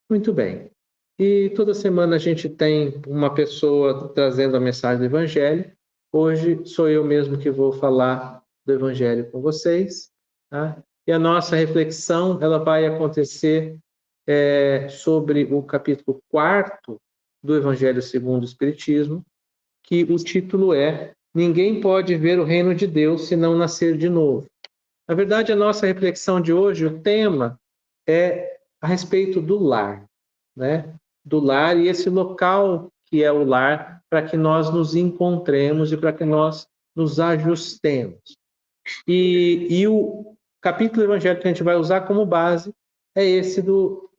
Muito bem. E toda semana a gente tem uma pessoa trazendo a mensagem do Evangelho. Hoje sou eu mesmo que vou falar do Evangelho com vocês, tá? E a nossa reflexão ela vai acontecer sobre o capítulo 4 do Evangelho segundo o Espiritismo, que o título é Ninguém pode ver o reino de Deus se não nascer de novo. Na verdade, a nossa reflexão de hoje, o tema é a respeito do lar, né? Do lar e esse local que é o lar para que nós nos encontremos e para que nós nos ajustemos. E o capítulo do Evangelho que a gente vai usar como base é esse do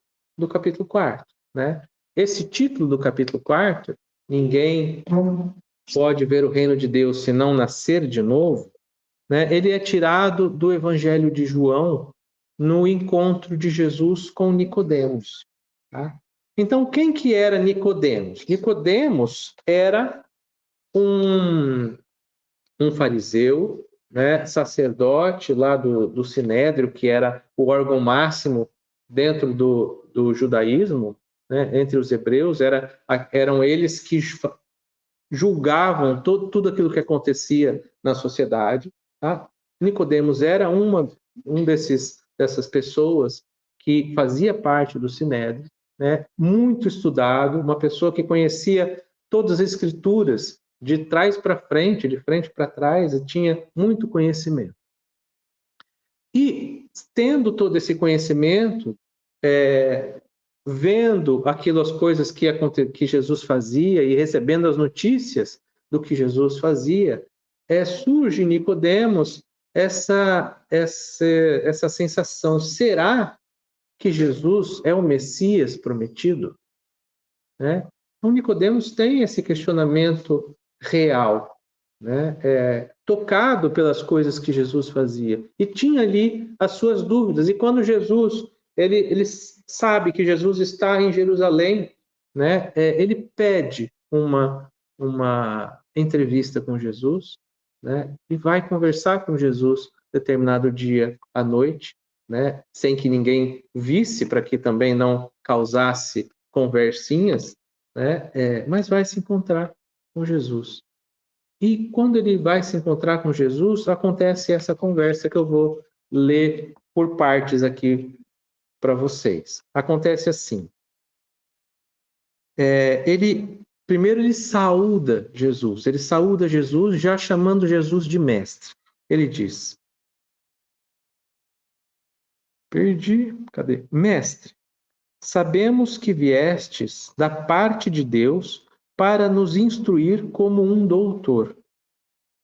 capítulo 4, né? Esse título do capítulo 4, Ninguém pode ver o reino de Deus se não nascer de novo, né? Ele é tirado do Evangelho de João no encontro de Jesus com Nicodemos, tá? Então, quem que era Nicodemos? Nicodemos era um fariseu, né, sacerdote lá do Sinédrio, que era o órgão máximo dentro do judaísmo, né, entre os hebreus, eram eles que julgavam tudo aquilo que acontecia na sociedade. Tá? Nicodemos era dessas pessoas que fazia parte do Sinédrio, né? Muito estudado, uma pessoa que conhecia todas as escrituras de trás para frente, de frente para trás, e tinha muito conhecimento. E tendo todo esse conhecimento, vendo as coisas que Jesus fazia e recebendo as notícias do que Jesus fazia, surge em Nicodemos essa sensação: será que Jesus é o Messias prometido? Né? Então, Nicodemos tem esse questionamento real, né? Tocado pelas coisas que Jesus fazia, e tinha ali as suas dúvidas. E quando Jesus ele sabe que Jesus está em Jerusalém, né? Ele pede uma entrevista com Jesus, né? E vai conversar com Jesus determinado dia à noite, né? Sem que ninguém visse, para que também não causasse conversinhas, né? Mas vai se encontrar com Jesus. E quando ele vai se encontrar com Jesus, acontece essa conversa que eu vou ler por partes aqui para vocês. Acontece assim: primeiro ele saúda Jesus já chamando Jesus de mestre. Ele diz: cadê? Mestre, sabemos que viestes da parte de Deus para nos instruir como um doutor,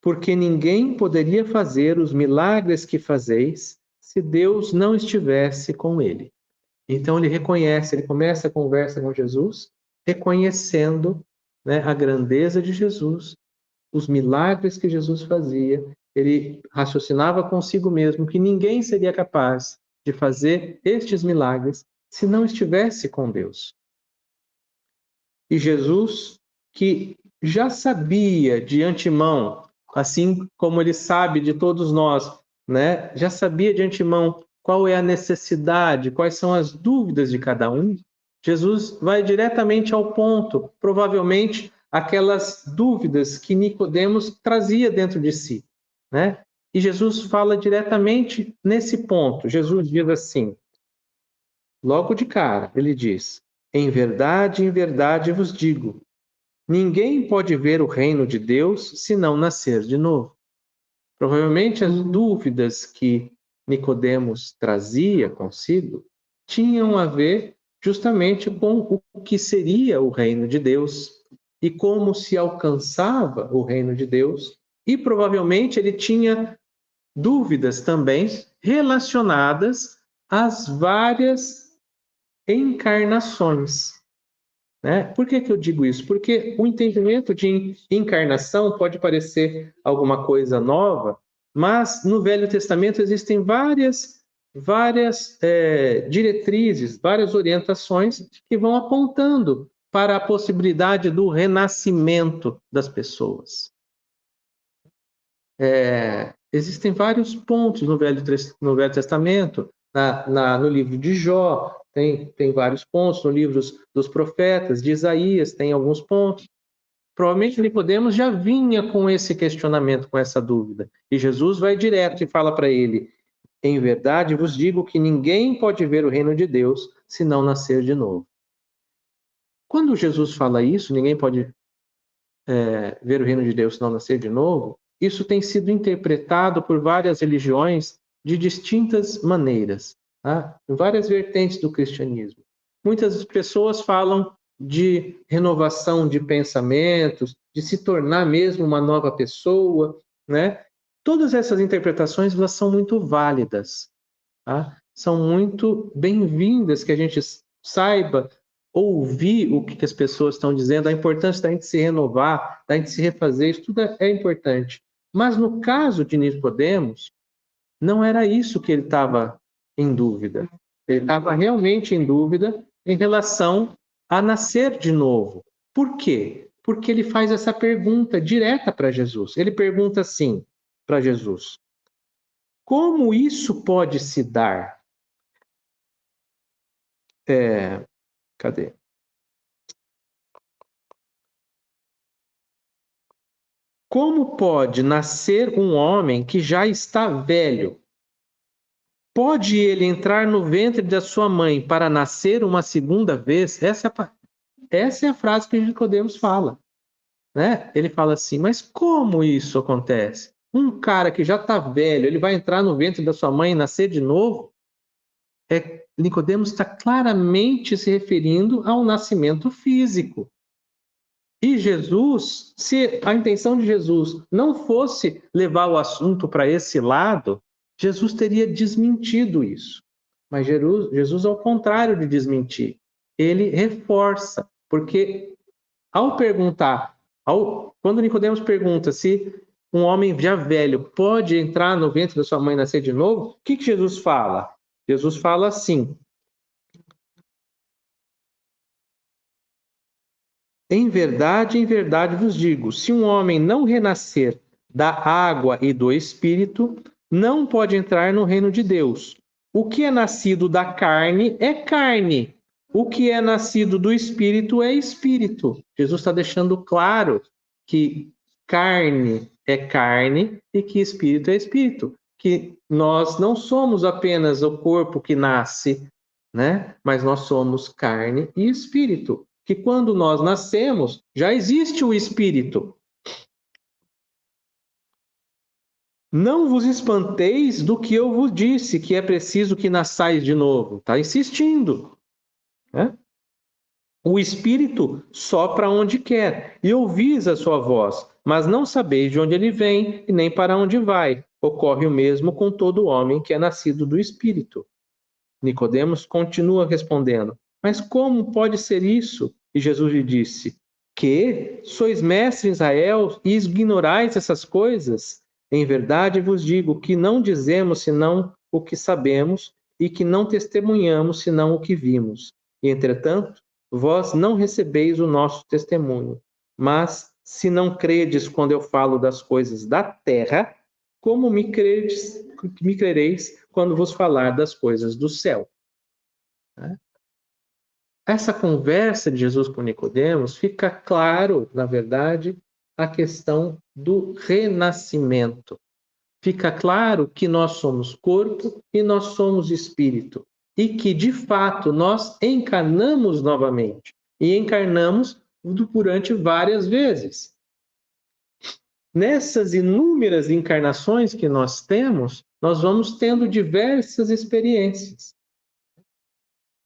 porque ninguém poderia fazer os milagres que fazeis se Deus não estivesse com ele. Então ele começa a conversa com Jesus, reconhecendo, né, a grandeza de Jesus, os milagres que Jesus fazia. Ele raciocinava consigo mesmo que ninguém seria capaz de fazer estes milagres se não estivesse com Deus. E Jesus, que já sabia de antemão, assim como ele sabe de todos nós, né? Já sabia de antemão qual é a necessidade, quais são as dúvidas de cada um. Jesus vai diretamente ao ponto, provavelmente aquelas dúvidas que Nicodemos trazia dentro de si, né? E Jesus fala diretamente nesse ponto. Jesus diz assim, logo de cara, ele diz: em verdade vos digo, ninguém pode ver o reino de Deus se não nascer de novo. Provavelmente as dúvidas que Nicodemos trazia consigo tinham a ver justamente com o que seria o reino de Deus e como se alcançava o reino de Deus, e provavelmente ele tinha dúvidas também relacionadas às várias encarnações. Né? Por que eu digo isso? Porque o entendimento de encarnação pode parecer alguma coisa nova, mas no Velho Testamento existem várias diretrizes, várias orientações que vão apontando para a possibilidade do renascimento das pessoas. Existem vários pontos no Velho Testamento, no livro de Jó, tem vários pontos, no livro dos profetas, de Isaías, tem alguns pontos. Provavelmente Nicodemos já vinha com esse questionamento, com essa dúvida. E Jesus vai direto e fala para ele: em verdade vos digo que ninguém pode ver o reino de Deus se não nascer de novo. Quando Jesus fala isso, ninguém pode ver o reino de Deus se não nascer de novo, isso tem sido interpretado por várias religiões de distintas maneiras, tá? Em várias vertentes do cristianismo. Muitas pessoas falam de renovação de pensamentos, de se tornar mesmo uma nova pessoa, né? Todas essas interpretações, elas são muito válidas, tá? São muito bem-vindas que a gente saiba ouvir o que as pessoas estão dizendo, a importância da gente se renovar, da gente se refazer, isso tudo é importante. Mas no caso de Nicodemos, não era isso que ele estava em dúvida. Ele estava realmente em dúvida em relação a nascer de novo. Por quê? Porque ele faz essa pergunta direta para Jesus. Ele pergunta assim para Jesus: como isso pode se dar? Cadê? Como pode nascer um homem que já está velho? Pode ele entrar no ventre da sua mãe para nascer uma segunda vez? Essa é a frase que Nicodemos fala, né? Ele fala assim: mas como isso acontece? Um cara que já está velho, ele vai entrar no ventre da sua mãe e nascer de novo? Nicodemos está claramente se referindo ao nascimento físico. E Jesus, se a intenção de Jesus não fosse levar o assunto para esse lado, Jesus teria desmentido isso. Mas Jesus, ao contrário de desmentir, ele reforça, porque ao perguntar, quando Nicodemos pergunta se um homem já velho pode entrar no ventre da sua mãe e nascer de novo, o que Jesus fala? Jesus fala assim: em verdade vos digo, se um homem não renascer da água e do Espírito, não pode entrar no reino de Deus. O que é nascido da carne é carne. O que é nascido do Espírito é Espírito. Jesus está deixando claro que carne é carne e que Espírito é Espírito. Que nós não somos apenas o corpo que nasce, né? Mas nós somos carne e Espírito. Que quando nós nascemos, já existe o Espírito. Não vos espanteis do que eu vos disse, que é preciso que nasçais de novo. Está insistindo, né? O Espírito sopra onde quer, e ouvis a sua voz, mas não sabeis de onde ele vem e nem para onde vai. Ocorre o mesmo com todo homem que é nascido do Espírito. Nicodemos continua respondendo: mas como pode ser isso? E Jesus lhe disse: que sois mestre em Israel e ignorais essas coisas? Em verdade vos digo que não dizemos senão o que sabemos e que não testemunhamos senão o que vimos. E entretanto, vós não recebeis o nosso testemunho. Mas se não credes quando eu falo das coisas da terra, como me crereis quando vos falar das coisas do céu? Essa conversa de Jesus com Nicodemos fica claro, na verdade, a questão do renascimento. Fica claro que nós somos corpo e nós somos espírito. E que, de fato, nós encarnamos novamente. E encarnamos durante várias vezes. Nessas inúmeras encarnações que nós temos, nós vamos tendo diversas experiências.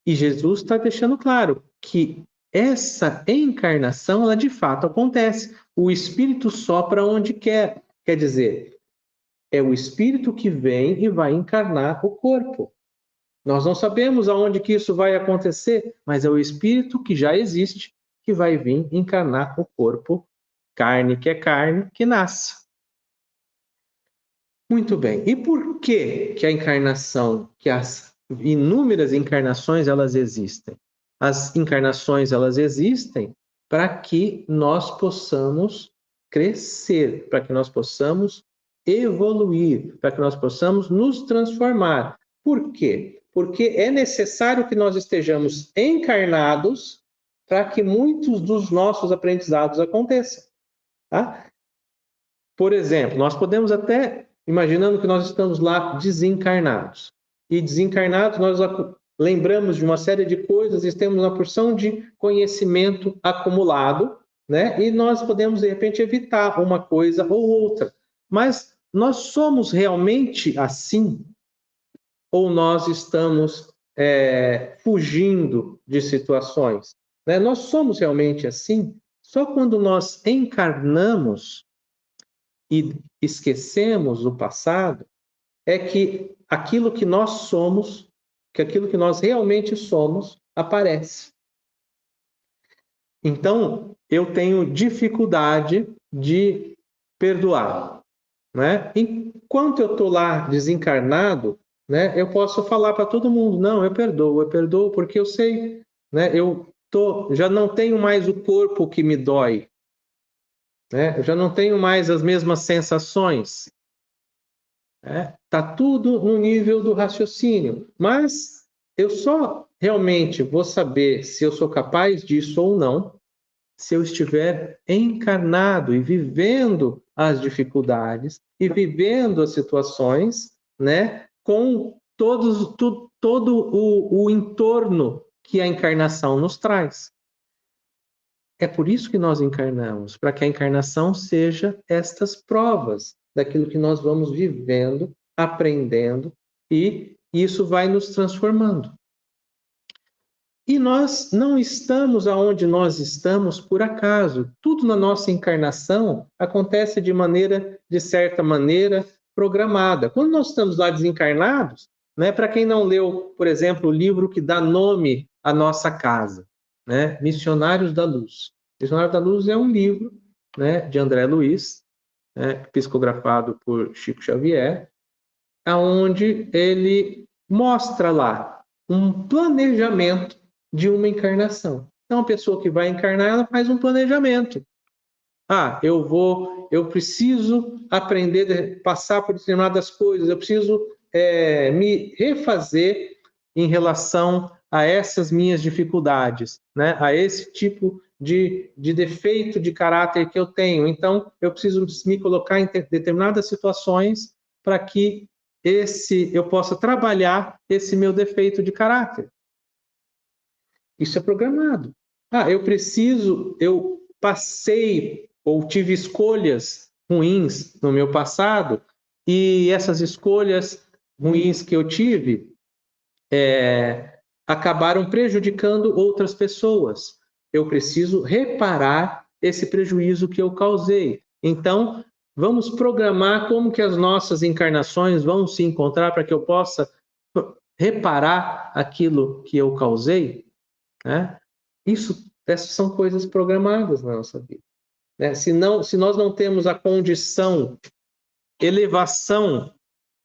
E Jesus está deixando claro que essa encarnação, ela de fato acontece. O Espírito sopra onde quer. Quer dizer, é o Espírito que vem e vai encarnar o corpo. Nós não sabemos aonde que isso vai acontecer, mas é o Espírito que já existe que vai vir encarnar o corpo, carne, que nasce. Muito bem. E por que a encarnação, que as inúmeras encarnações, elas existem? As encarnações, elas existem para que nós possamos crescer, para que nós possamos evoluir, para que nós possamos nos transformar. Por quê? porque é necessário que nós estejamos encarnados para que muitos dos nossos aprendizados aconteçam. Tá? Por exemplo, nós podemos até, imaginando que nós estamos lá desencarnados, e desencarnados nós lembramos de uma série de coisas e temos uma porção de conhecimento acumulado, né? E nós podemos, de repente, evitar uma coisa ou outra. Mas nós somos realmente assim? Ou nós estamos fugindo de situações? Né? Nós somos realmente assim? Só quando nós encarnamos e esquecemos o passado, é que aquilo que nós somos, que aquilo que nós realmente somos, aparece. Então, eu tenho dificuldade de perdoar, né? Enquanto eu estou lá desencarnado, né, eu posso falar para todo mundo, não, eu perdoo porque eu sei, né, já não tenho mais o corpo que me dói, né? Eu já não tenho mais as mesmas sensações. Tá tudo no nível do raciocínio, mas eu só realmente vou saber se eu sou capaz disso ou não se eu estiver encarnado e vivendo as dificuldades e vivendo as situações, né, com todo o entorno que a encarnação nos traz. É por isso que nós encarnamos, para que a encarnação seja estas provas daquilo que nós vamos vivendo, aprendendo, e isso vai nos transformando. E nós não estamos aonde nós estamos por acaso. Tudo na nossa encarnação acontece de certa maneira, programada. Quando nós estamos lá desencarnados, né, para quem não leu, por exemplo, o livro que dá nome à nossa casa, né, Missionários da Luz. Missionários da Luz é um livro, né, de André Luiz, né, psicografado por Chico Xavier, aonde ele mostra lá um planejamento de uma encarnação. Então, a pessoa que vai encarnar, ela faz um planejamento. Eu preciso aprender, passar por determinadas coisas, eu preciso me refazer em relação a essas minhas dificuldades, né? A esse tipo de defeito de caráter que eu tenho. Então, eu preciso me colocar em determinadas situações para que eu possa trabalhar esse meu defeito de caráter. Isso é programado. Eu passei ou tive escolhas ruins no meu passado e essas escolhas ruins que eu tive acabaram prejudicando outras pessoas. Eu preciso reparar esse prejuízo que eu causei. Então, vamos programar como que as nossas encarnações vão se encontrar para que eu possa reparar aquilo que eu causei, né? Essas são coisas programadas na nossa vida, né? Se nós não temos a condição, elevação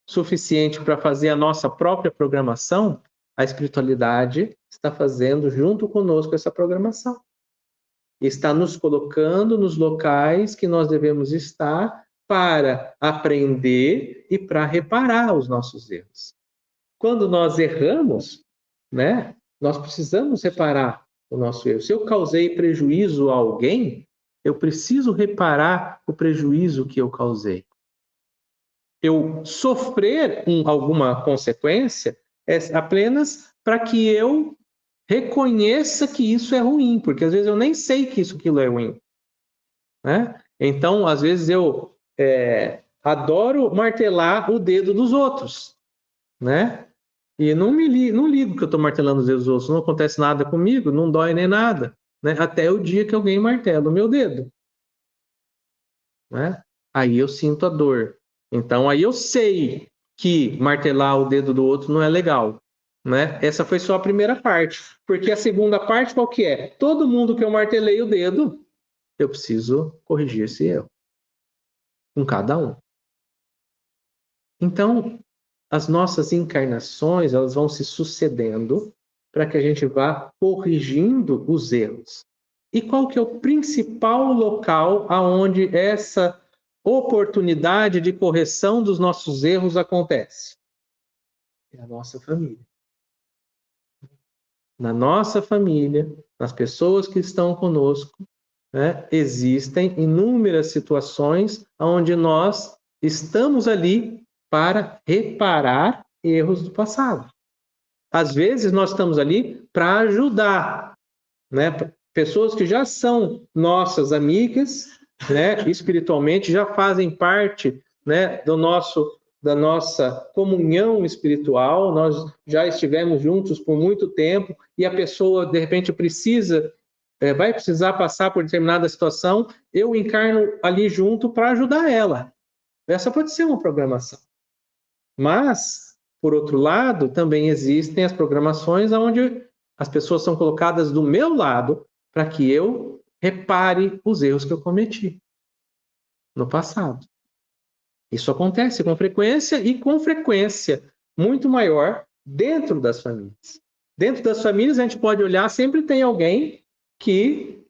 suficiente para fazer a nossa própria programação, a espiritualidade está fazendo junto conosco essa programação. Está nos colocando nos locais que nós devemos estar para aprender e para reparar os nossos erros. Quando nós erramos, né, nós precisamos reparar o nosso erro. Se eu causei prejuízo a alguém, eu preciso reparar o prejuízo que eu causei. Eu sofrer alguma consequência é apenas para que eu reconheça que isso é ruim, porque às vezes eu nem sei que aquilo é ruim, né? Então, às vezes eu adoro martelar o dedo dos outros, né? E não ligo que eu estou martelando os dedos dos outros, não acontece nada comigo, não dói nem nada, né? Até o dia que alguém martela o meu dedo, né? Aí eu sinto a dor. Então, aí eu sei que martelar o dedo do outro não é legal, né? Essa foi só a primeira parte. Porque a segunda parte qual que é? Todo mundo que eu martelei o dedo, eu preciso corrigir esse erro. Com cada um. Então, as nossas encarnações, elas vão se sucedendo para que a gente vá corrigindo os erros. E qual que é o principal local aonde essa oportunidade de correção dos nossos erros acontece? É a nossa família. na nossa família, nas pessoas que estão conosco, né, existem inúmeras situações onde nós estamos ali para reparar erros do passado. Às vezes nós estamos ali para ajudar, né, pessoas que já são nossas amigas, né, espiritualmente, já fazem parte, né, da nossa comunhão espiritual, nós já estivemos juntos por muito tempo e a pessoa de repente vai precisar passar por determinada situação, eu encarno ali junto para ajudar ela. Essa pode ser uma programação. Mas, por outro lado, também existem as programações onde as pessoas são colocadas do meu lado para que eu repare os erros que eu cometi no passado. Isso acontece com frequência muito maior dentro das famílias. Dentro das famílias, a gente pode olhar, sempre tem alguém que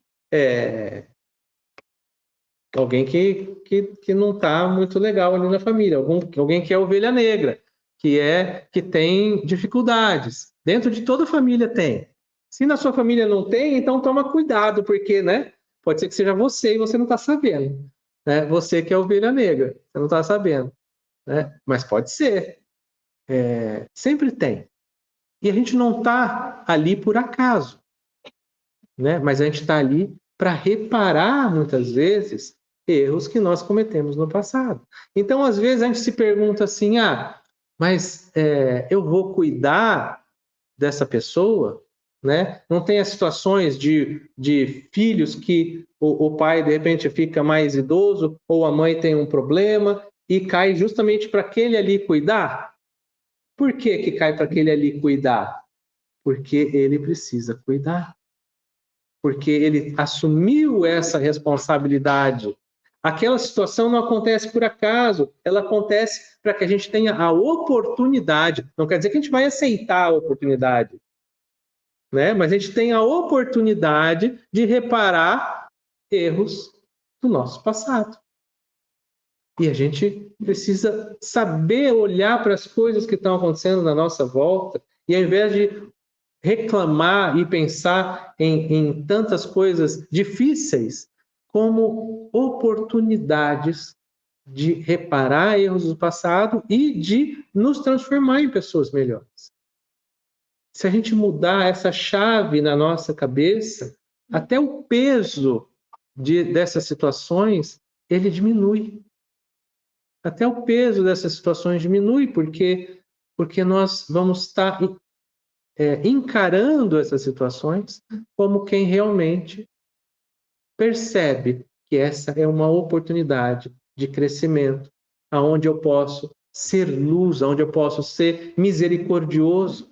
não está muito legal ali na família, alguém que é ovelha negra, que tem dificuldades. Dentro de toda família tem. Se na sua família não tem, então toma cuidado, porque, né, pode ser que seja você e você não está sabendo. Né? Você que é ovelha negra, você não está sabendo. Né? Mas pode ser. Sempre tem. E a gente não está ali por acaso. Né? Mas a gente está ali para reparar, muitas vezes, erros que nós cometemos no passado. Então, às vezes, a gente se pergunta assim, mas eu vou cuidar dessa pessoa? Né? Não tem as situações de filhos que o pai, de repente, fica mais idoso, ou a mãe tem um problema, e cai justamente para aquele ali cuidar? Por que cai para aquele ali cuidar? Porque ele precisa cuidar. Porque ele assumiu essa responsabilidade. Aquela situação não acontece por acaso, ela acontece para que a gente tenha a oportunidade. Não quer dizer que a gente vai aceitar a oportunidade, né? Mas a gente tem a oportunidade de reparar erros do nosso passado. E a gente precisa saber olhar para as coisas que estão acontecendo na nossa volta e ao invés de reclamar e pensar em tantas coisas difíceis como oportunidades de reparar erros do passado e de nos transformar em pessoas melhores. Se a gente mudar essa chave na nossa cabeça, até o peso dessas situações, ele diminui. Até o peso dessas situações diminui, porque nós vamos estar encarando essas situações como quem realmente percebe que essa é uma oportunidade de crescimento, aonde eu posso ser luz, aonde eu posso ser misericordioso,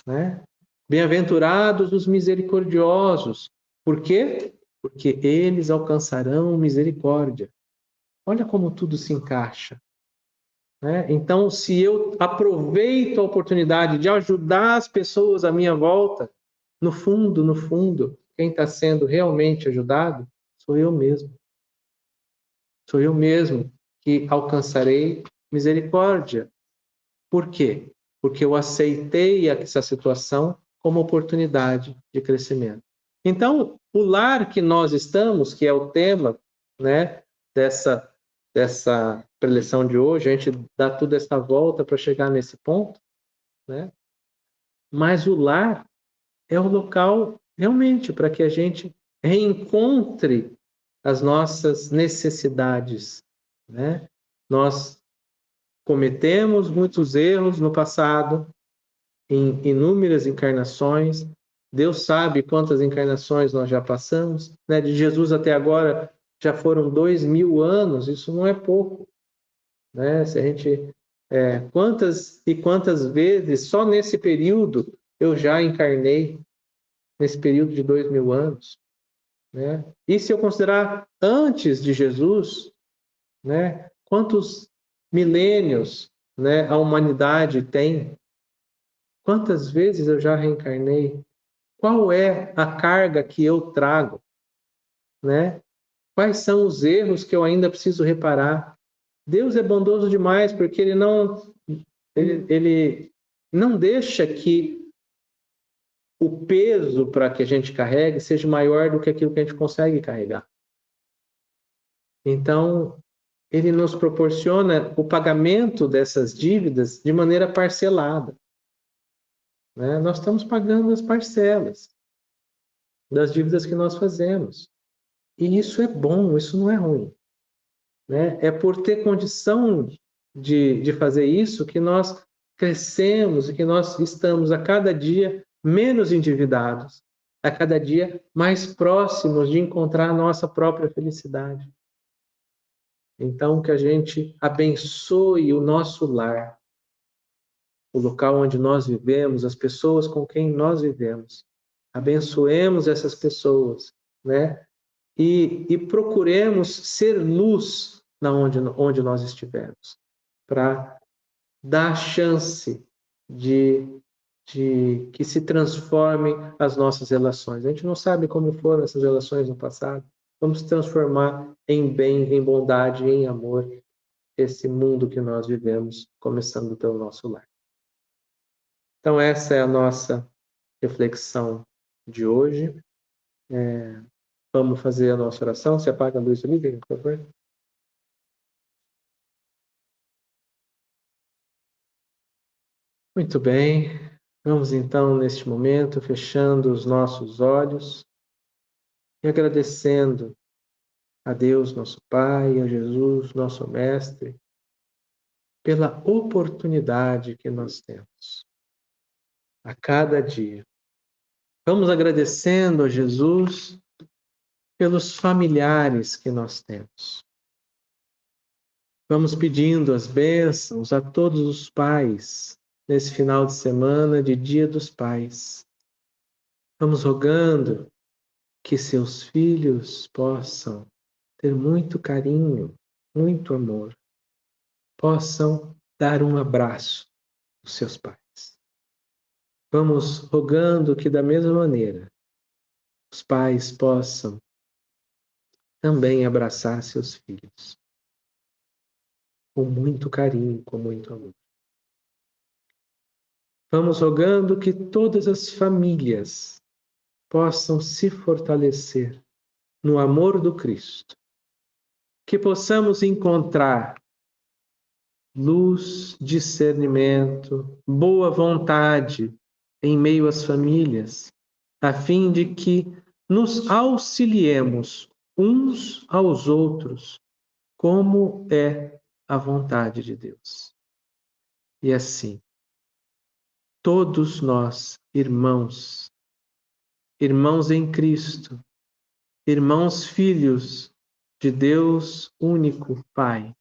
né? Bem-aventurados os misericordiosos. Por quê? Porque eles alcançarão misericórdia. Olha como tudo se encaixa. Né? Então, se eu aproveito a oportunidade de ajudar as pessoas à minha volta, no fundo, quem está sendo realmente ajudado sou eu mesmo. Sou eu mesmo que alcançarei misericórdia. Por quê? Porque eu aceitei essa situação como oportunidade de crescimento. Então, o lar que nós estamos, que é o tema, né, dessa preleção de hoje, a gente dá toda essa volta para chegar nesse ponto, né? Mas o lar é o local realmente para que a gente reencontre as nossas necessidades, né? Nós cometemos muitos erros no passado, em inúmeras encarnações. Deus sabe quantas encarnações nós já passamos, né? De Jesus até agora já foram 2000 anos, isso não é pouco, né? Se a gente quantas e quantas vezes só nesse período eu já encarnei, nesse período de 2000 anos, né? E se eu considerar antes de Jesus, né? Quantos milênios, né, a humanidade tem? Quantas vezes eu já reencarnei? Qual é a carga que eu trago, né? Quais são os erros que eu ainda preciso reparar? Deus é bondoso demais porque ele não deixa que o peso para que a gente carregue seja maior do que aquilo que a gente consegue carregar. Então, ele nos proporciona o pagamento dessas dívidas de maneira parcelada, né? Nós estamos pagando as parcelas das dívidas que nós fazemos. E isso é bom, isso não é ruim, né? É por ter condição de fazer isso que nós crescemos e que nós estamos a cada dia menos endividados, a cada dia mais próximos de encontrar a nossa própria felicidade. Então, que a gente abençoe o nosso lar, o local onde nós vivemos, as pessoas com quem nós vivemos. Abençoemos essas pessoas, né? E procuremos ser luz onde nós estivermos, para dar chance de que se transformem as nossas relações. A gente não sabe como foram essas relações no passado. Vamos transformar em bem, em bondade, em amor, esse mundo que nós vivemos, começando pelo nosso lar. Então, essa é a nossa reflexão de hoje. Vamos fazer a nossa oração. Se apaga a luz ali, por favor. Muito bem. Vamos então, neste momento, fechando os nossos olhos e agradecendo a Deus, nosso Pai, a Jesus, nosso Mestre, pela oportunidade que nós temos a cada dia. Vamos agradecendo a Jesus pelos familiares que nós temos. Vamos pedindo as bênçãos a todos os pais nesse final de semana de Dia dos Pais. Vamos rogando que seus filhos possam ter muito carinho, muito amor, possam dar um abraço aos seus pais. Vamos rogando que, da mesma maneira, os pais possam também abraçar seus filhos com muito carinho, com muito amor. Vamos rogando que todas as famílias possam se fortalecer no amor do Cristo, que possamos encontrar luz, discernimento, boa vontade em meio às famílias, a fim de que nos auxiliemos uns aos outros, como é a vontade de Deus. E assim, todos nós, irmãos, irmãos em Cristo, irmãos filhos de Deus único Pai,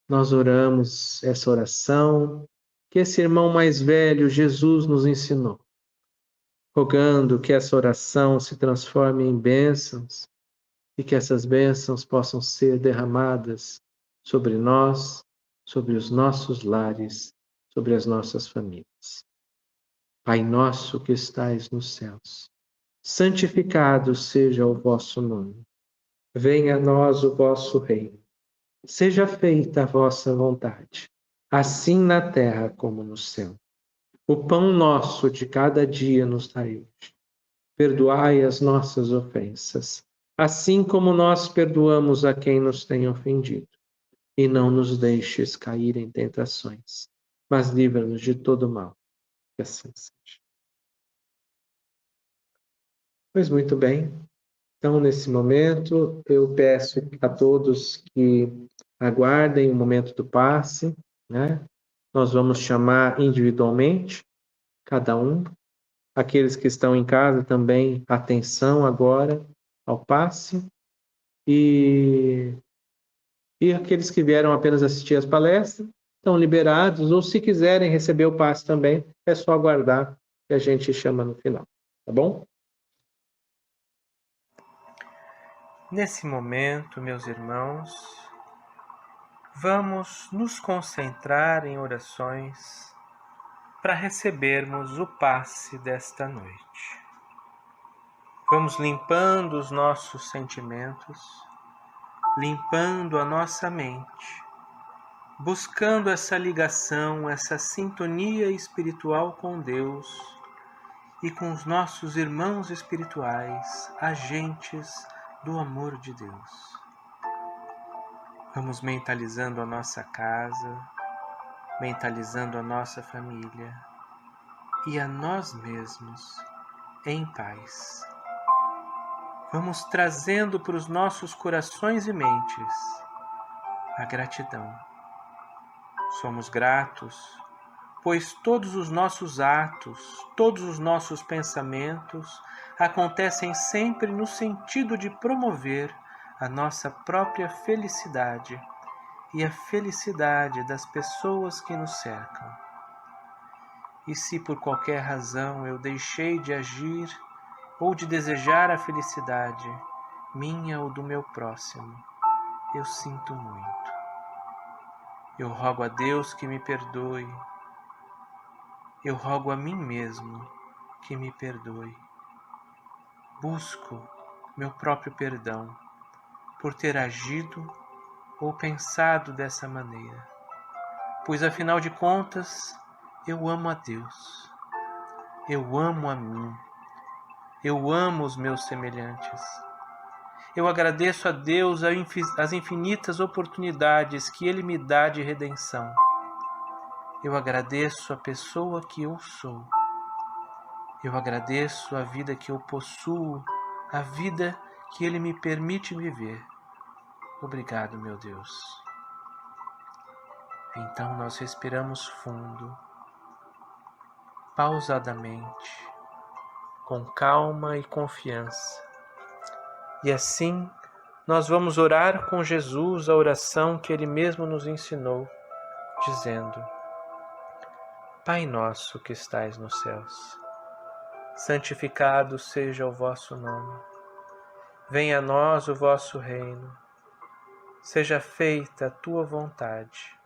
nós oramos essa oração que esse irmão mais velho, Jesus, nos ensinou, rogando que essa oração se transforme em bênçãos e que essas bênçãos possam ser derramadas sobre nós, sobre os nossos lares, sobre as nossas famílias. Pai nosso que estais nos céus, santificado seja o vosso nome. Venha a nós o vosso reino. Seja feita a vossa vontade, assim na terra como no céu. O pão nosso de cada dia nos dai hoje. Perdoai as nossas ofensas, assim como nós perdoamos a quem nos tem ofendido. E não nos deixes cair em tentações, mas livra-nos de todo mal. Que assim seja. Pois muito bem. Então, nesse momento, eu peço a todos que aguardem o momento do passe, né? Nós vamos chamar individualmente, cada um. Aqueles que estão em casa também, atenção agora ao passe. E aqueles que vieram apenas assistir as palestras, estão liberados, ou se quiserem receber o passe também, é só aguardar que a gente chama no final, tá bom? Nesse momento, meus irmãos, vamos nos concentrar em orações para recebermos o passe desta noite. Vamos limpando os nossos sentimentos, limpando a nossa mente, buscando essa ligação, essa sintonia espiritual com Deus e com os nossos irmãos espirituais, agentes do amor de Deus. Vamos mentalizando a nossa casa, mentalizando a nossa família e a nós mesmos em paz. Vamos trazendo para os nossos corações e mentes a gratidão. Somos gratos, pois todos os nossos atos, todos os nossos pensamentos acontecem sempre no sentido de promover a nossa própria felicidade e a felicidade das pessoas que nos cercam. E se por qualquer razão eu deixei de agir ou de desejar a felicidade, minha ou do meu próximo, eu sinto muito. Eu rogo a Deus que me perdoe. Eu rogo a mim mesmo que me perdoe. Busco meu próprio perdão por ter agido ou pensado dessa maneira, pois afinal de contas eu amo a Deus, eu amo a mim, eu amo os meus semelhantes. Eu agradeço a Deus as infinitas oportunidades que Ele me dá de redenção. Eu agradeço a pessoa que eu sou. Eu agradeço a vida que eu possuo, a vida que Ele me permite viver. Obrigado, meu Deus. Então nós respiramos fundo, pausadamente, com calma e confiança. E assim nós vamos orar com Jesus a oração que Ele mesmo nos ensinou, dizendo: Pai nosso que estais nos céus, santificado seja o vosso nome. Venha a nós o vosso reino. Seja feita a tua vontade,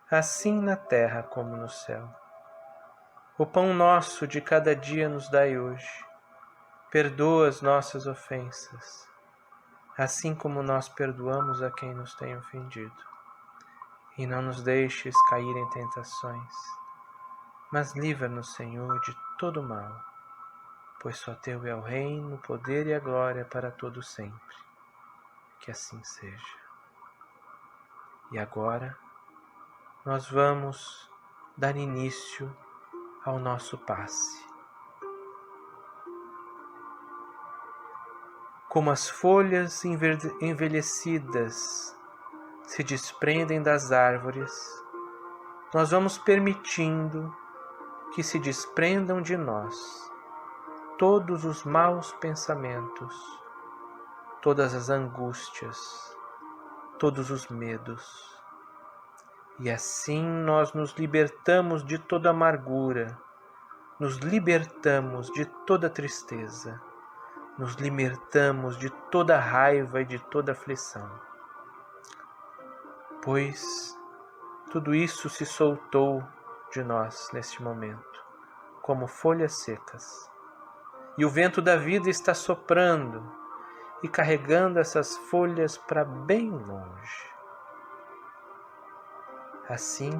assim na terra como no céu. O pão nosso de cada dia nos dai hoje. Perdoa as nossas ofensas, assim como nós perdoamos a quem nos tem ofendido. E não nos deixes cair em tentações, mas livra-nos, Senhor, de todo mal, pois só teu é o reino, o poder e a glória para todo sempre. Que assim seja. E agora nós vamos dar início ao nosso passe. Como as folhas envelhecidas se desprendem das árvores, nós vamos permitindo que se desprendam de nós todos os maus pensamentos, todas as angústias, todos os medos. E assim nós nos libertamos de toda amargura, nos libertamos de toda tristeza, nos libertamos de toda raiva e de toda aflição. Pois tudo isso se soltou de nós neste momento, como folhas secas. E o vento da vida está soprando e carregando essas folhas para bem longe. Assim,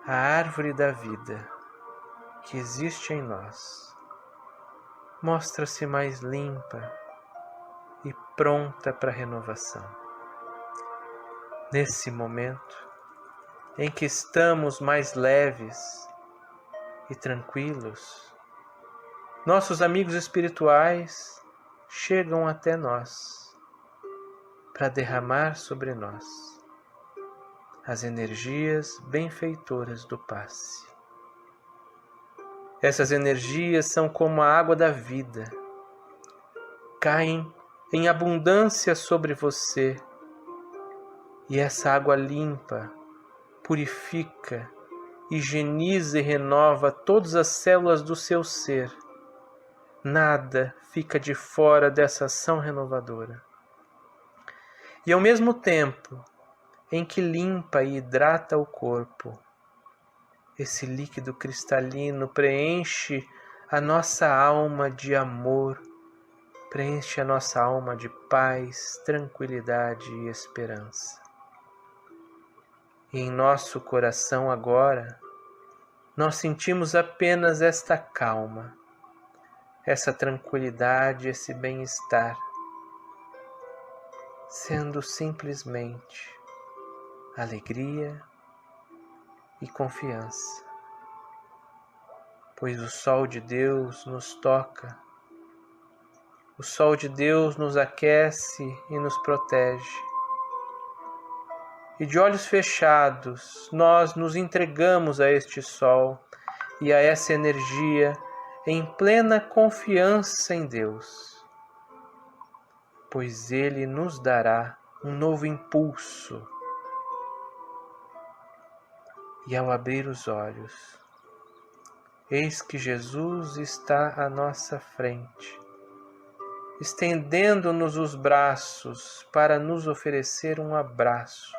a árvore da vida que existe em nós mostra-se mais limpa e pronta para a renovação. Nesse momento em que estamos mais leves e tranquilos, nossos amigos espirituais chegam até nós para derramar sobre nós as energias benfeitoras do passe. Essas energias são como a água da vida, caem em abundância sobre você, e essa água limpa, purifica, higieniza e renova todas as células do seu ser. Nada fica de fora dessa ação renovadora. E ao mesmo tempo em que limpa e hidrata o corpo, esse líquido cristalino preenche a nossa alma de amor, preenche a nossa alma de paz, tranquilidade e esperança. E em nosso coração agora, nós sentimos apenas esta calma, essa tranquilidade, esse bem-estar, sendo simplesmente alegria e confiança, pois o sol de Deus nos toca, o sol de Deus nos aquece e nos protege. E de olhos fechados, nós nos entregamos a este sol e a essa energia em plena confiança em Deus, pois Ele nos dará um novo impulso. E ao abrir os olhos, eis que Jesus está à nossa frente, estendendo-nos os braços para nos oferecer um abraço.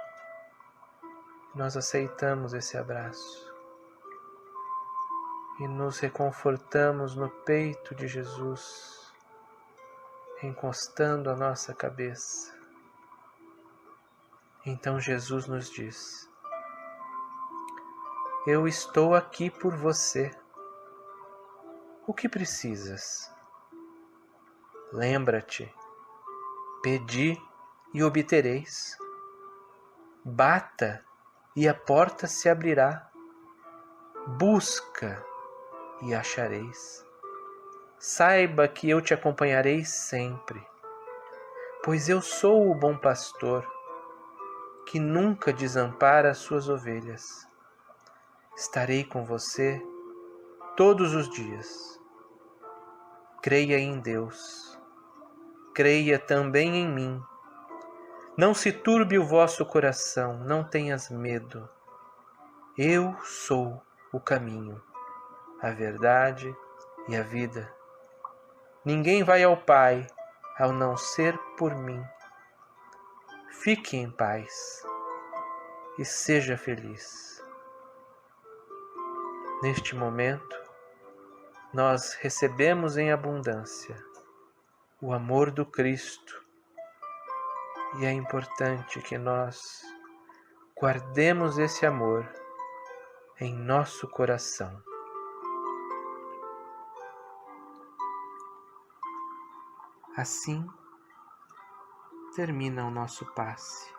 Nós aceitamos esse abraço e nos reconfortamos no peito de Jesus, encostando a nossa cabeça. Então Jesus nos diz: eu estou aqui por você. O que precisas? Lembra-te, pedi e obtereis. Bata e a porta se abrirá. Busca e achareis. Saiba que eu te acompanharei sempre, pois eu sou o bom pastor, que nunca desampara as suas ovelhas. Estarei com você todos os dias. Creia em Deus, creia também em mim. Não se turbe o vosso coração, não tenhas medo. Eu sou o caminho, a verdade e a vida. Ninguém vai ao Pai ao não ser por mim. Fique em paz e seja feliz. Neste momento, nós recebemos em abundância o amor do Cristo, e é importante que nós guardemos esse amor em nosso coração. Assim termina o nosso passe.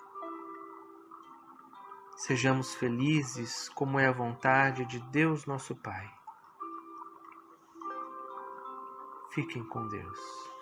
Sejamos felizes como é a vontade de Deus nosso Pai. Fiquem com Deus.